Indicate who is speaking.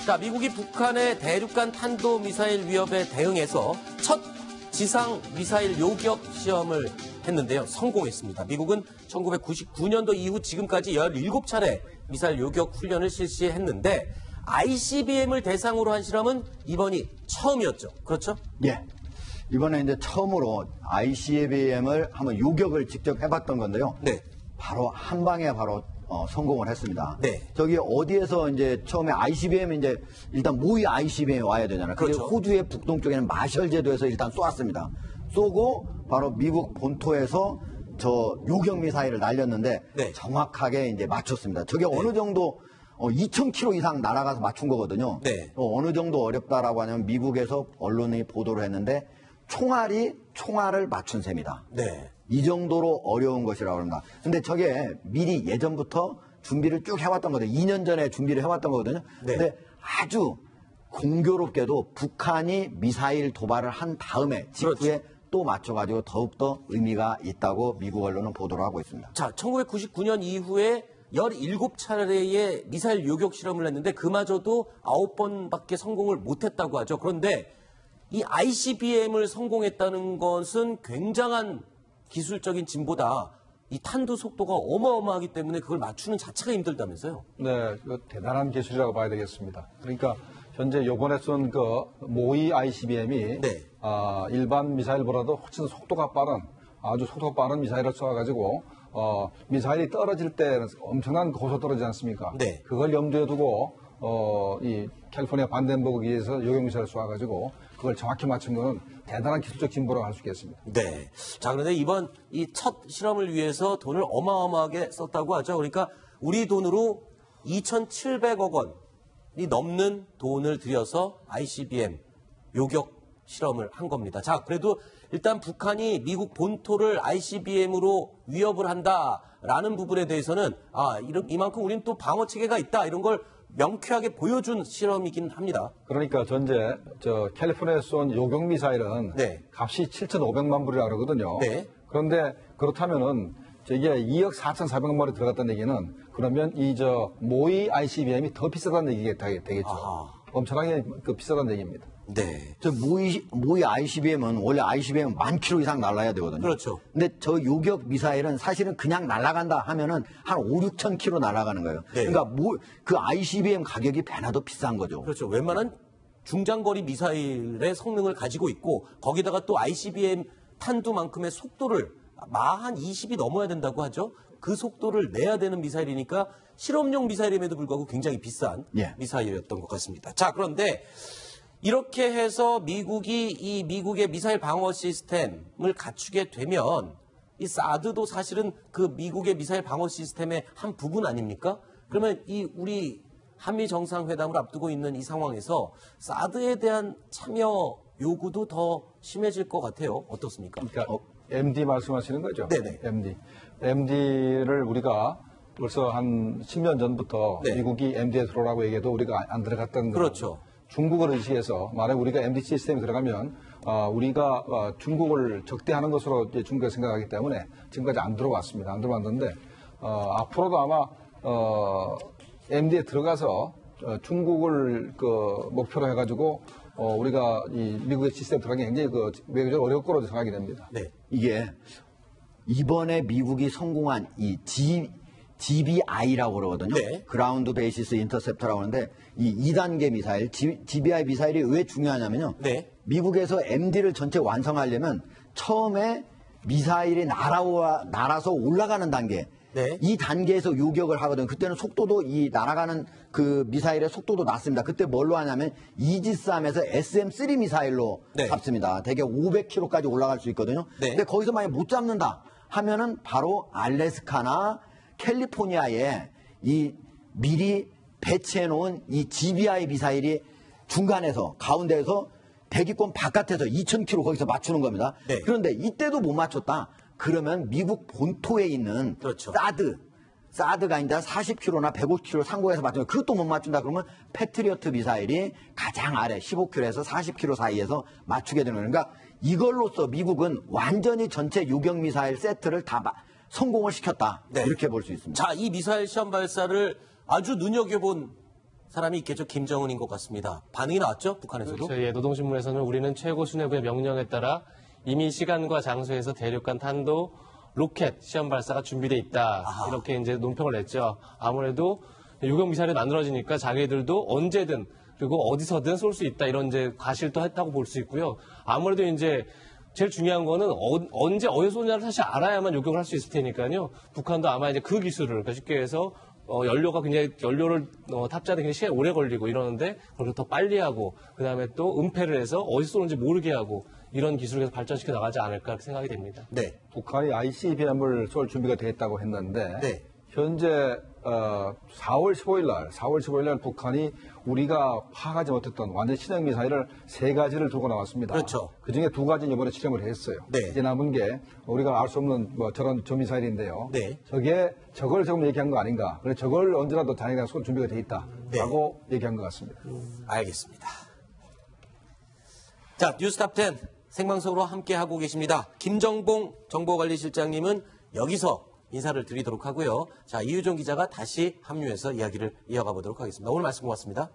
Speaker 1: 자, 미국이 북한의 대륙간 탄도미사일 위협에 대응해서 첫 지상 미사일 요격 시험을 했는데요. 성공했습니다. 미국은 1999년도 이후 지금까지 17차례 미사일 요격 훈련을 실시했는데 ICBM을 대상으로 한 실험은 이번이 처음이었죠. 그렇죠?
Speaker 2: 예. 이번에 이제 처음으로 ICBM을 한번 요격을 직접 해봤던 건데요.
Speaker 1: 네.
Speaker 2: 바로 한 방에 성공을 했습니다.
Speaker 1: 네.
Speaker 2: 저기 어디에서 이제 처음에 ICBM 이제 일단 모의 ICBM이 와야 되잖아요.
Speaker 1: 그렇죠.
Speaker 2: 근데 호주의 북동쪽에는 마셜 제도에서 일단 쏘았습니다. 쏘고 바로 미국 본토에서 저 요격 미사일을 날렸는데
Speaker 1: 네.
Speaker 2: 정확하게 이제 맞췄습니다. 저게 어느 정도 2,000km 이상 날아가서 맞춘 거거든요.
Speaker 1: 네.
Speaker 2: 어느 정도 어렵다라고 하냐면 미국에서 언론이 보도를 했는데 총알을 맞춘 셈이다.
Speaker 1: 네.
Speaker 2: 이 정도로 어려운 것이라고 합니다. 근데 저게 미리 예전부터 준비를 쭉 해왔던 거거든요. 2년 전에 준비를 해왔던 거거든요.
Speaker 1: 네.
Speaker 2: 근데 아주 공교롭게도 북한이 미사일 도발을 한 다음에 직후에
Speaker 1: 그렇죠.
Speaker 2: 또 맞춰가지고 더욱더 의미가 있다고 미국 언론은 보도를 하고 있습니다.
Speaker 1: 자, 1999년 이후에 17차례의 미사일 요격 실험을 했는데 그마저도 9번밖에 성공을 못했다고 하죠. 그런데 이 ICBM을 성공했다는 것은 굉장한 기술적인 진보다. 이 탄두 속도가 어마어마하기 때문에 그걸 맞추는 자체가 힘들다면서요?
Speaker 3: 네, 대단한 기술이라고 봐야 되겠습니다. 그러니까 현재 요번에 쏜 그 모의 ICBM이
Speaker 1: 네.
Speaker 3: 일반 미사일보다도 훨씬 속도가 빠른 아주 속도가 빠른 미사일을 쏘아가지고 미사일이 떨어질 때 엄청난 고속 떨어지지 않습니까?
Speaker 1: 네.
Speaker 3: 그걸 염두에 두고 이 캘리포니아 반덴버그에서 요격 미사일을 쏘아가지고 그걸 정확히 맞춘 건 대단한 기술적 진보라고 할 수 있겠습니다.
Speaker 1: 네. 자, 그런데 이번 이 첫 실험을 위해서 돈을 어마어마하게 썼다고 하죠. 그러니까 우리 돈으로 2,700억 원이 넘는 돈을 들여서 ICBM 요격 실험을 한 겁니다. 자, 그래도 일단 북한이 미국 본토를 ICBM으로 위협을 한다라는 부분에 대해서는 이만큼 우리는 또 방어 체계가 있다 이런 걸 명쾌하게 보여준 실험이긴 합니다.
Speaker 3: 그러니까 전제 캘리포니아에서 쏜 요격 미사일은
Speaker 1: 네.
Speaker 3: 값이 7,500만 불이라고 그러거든요.
Speaker 1: 네.
Speaker 3: 그런데 그렇다면은 저게 2억 4,400만 불이 들어갔다는 얘기는 그러면 모의 ICBM이 더 비싸다는 얘기가 되겠죠.
Speaker 1: 아하.
Speaker 3: 엄청나게 비싸다는 얘기입니다.
Speaker 1: 네.
Speaker 2: 저 모의 ICBM은 원래 ICBM은 10,000km 이상 날아야 되거든요.
Speaker 1: 그렇죠.
Speaker 2: 근데 저 요격 미사일은 사실은 그냥 날아간다 하면은 한 5,000~6,000km 날아가는 거예요.
Speaker 1: 네.
Speaker 2: 그러니까 그 ICBM 가격이 배나 더 비싼 거죠.
Speaker 1: 그렇죠. 웬만한 중장거리 미사일의 성능을 가지고 있고 거기다가 또 ICBM 탄두만큼의 속도를 마한 20이 넘어야 된다고 하죠. 그 속도를 내야 되는 미사일이니까 실험용 미사일임에도 불구하고 굉장히 비싼
Speaker 2: 예.
Speaker 1: 미사일이었던 것 같습니다. 자, 그런데 이렇게 해서 미국의 미사일 방어 시스템을 갖추게 되면 이 사드도 사실은 그 미국의 미사일 방어 시스템의 한 부분 아닙니까? 그러면 우리 한미 정상회담을 앞두고 있는 이 상황에서 사드에 대한 참여 요구도 더 심해질 것 같아요. 어떻습니까?
Speaker 3: 그러니까 MD 말씀하시는 거죠?
Speaker 1: 네네.
Speaker 3: MD를 우리가 벌써 한 10년 전부터
Speaker 1: 네.
Speaker 3: 미국이 MD에 들어오라고 얘기해도 우리가 안 들어갔던 거죠.
Speaker 1: 그렇죠.
Speaker 3: 중국을 의식해서 만약 우리가 MD 시스템에 들어가면 우리가 중국을 적대하는 것으로 중국이 생각하기 때문에 지금까지 안 들어왔습니다. 안 들어왔는데 앞으로도 아마 MD에 들어가서 중국을 목표로 해가지고 우리가 이 미국의 시스템에 들어가기 굉장히 외교적으로 어려울 거로 생각이 됩니다.
Speaker 1: 네.
Speaker 2: 이게 이번에 미국이 성공한 이 GBI라고 그러거든요.
Speaker 1: 네.
Speaker 2: 그라운드 베이시스 인터셉터라고 하는데 이 2단계 미사일, GBI 미사일이 왜 중요하냐면요.
Speaker 1: 네.
Speaker 2: 미국에서 MD를 전체 완성하려면 처음에 미사일이 날아서 올라가는 단계.
Speaker 1: 네.
Speaker 2: 이 단계에서 요격을 하거든요. 그때는 속도도 이 날아가는 그 미사일의 속도도 낮습니다. 그때 뭘로 하냐면 이지스함에서 SM-3 미사일로
Speaker 1: 네.
Speaker 2: 잡습니다. 대개 500km까지 올라갈 수 있거든요.
Speaker 1: 네.
Speaker 2: 근데 거기서 만약 못 잡는다 하면은 바로 알래스카나 캘리포니아에 이 미리 배치해 놓은 이 GBI 미사일이 중간에서 가운데에서 대기권 바깥에서 2,000km 거기서 맞추는 겁니다.
Speaker 1: 네.
Speaker 2: 그런데 이때도 못 맞췄다. 그러면 미국 본토에 있는
Speaker 1: 그렇죠.
Speaker 2: 사드가 아니다 40km나 150km 상공에서 맞추면 그것도 못 맞춘다 그러면 패트리어트 미사일이 가장 아래 15km에서 40km 사이에서 맞추게 되는 거예요. 그러니까 이걸로써 미국은 완전히 전체 요격 미사일 세트를 다 성공을 시켰다.
Speaker 1: 네.
Speaker 2: 이렇게 볼 수 있습니다.
Speaker 1: 자, 이 미사일 시험 발사를 아주 눈여겨본 사람이 있겠죠. 김정은인 것 같습니다. 반응이 나왔죠? 북한에서도.
Speaker 4: 그렇죠. 예, 노동신문에서는 우리는 최고 수뇌부의 명령에 따라 이미 시간과 장소에서 대륙간 탄도 로켓 시험 발사가 준비돼 있다.
Speaker 1: 아하.
Speaker 4: 이렇게 이제 논평을 냈죠. 아무래도 유격 미사일이 만들어지니까 자기들도 언제든 그리고 어디서든 쏠 수 있다. 이런 이제 과실도 했다고 볼 수 있고요. 아무래도 이제 제일 중요한 거는 언제 어디서 쏘냐를 사실 알아야만 요격을 할 수 있을 테니까요. 북한도 아마 이제 그 기술을 그러니까 쉽게 해서 연료가 굉장히 연료를 탑재하는 굉장히 시간이 오래 걸리고 이러는데 그걸 더 빨리 하고 그다음에 또 은폐를 해서 어디서 쏘는지 모르게 하고 이런 기술을 계속 발전시켜 나가지 않을까 그렇게 생각이 됩니다.
Speaker 1: 네.
Speaker 3: 북한이 ICBM을 쏠 준비가 됐다고 했는데
Speaker 1: 네.
Speaker 3: 현재 4월 15일 날 북한이 우리가 파악하지 못했던 완전 신형 미사일을 3가지를 들고 나왔습니다.
Speaker 1: 그렇죠.
Speaker 3: 그중에 2가지는 이번에 실험을 했어요.
Speaker 1: 네.
Speaker 3: 이제 남은 게 우리가 알 수 없는 저런 저 미사일인데요.
Speaker 1: 네.
Speaker 3: 저걸 조금 얘기한 거 아닌가. 그래서 저걸 언제라도 자기가 쏠 준비가 돼 있다라고
Speaker 1: 네.
Speaker 3: 얘기한 것 같습니다.
Speaker 1: 알겠습니다. 자, 뉴스탑10 생방송으로 함께하고 계십니다. 김정봉 정보관리실장님은 여기서 인사를 드리도록 하고요. 자, 이유정 기자가 다시 합류해서 이야기를 이어가 보도록 하겠습니다. 오늘 말씀 고맙습니다.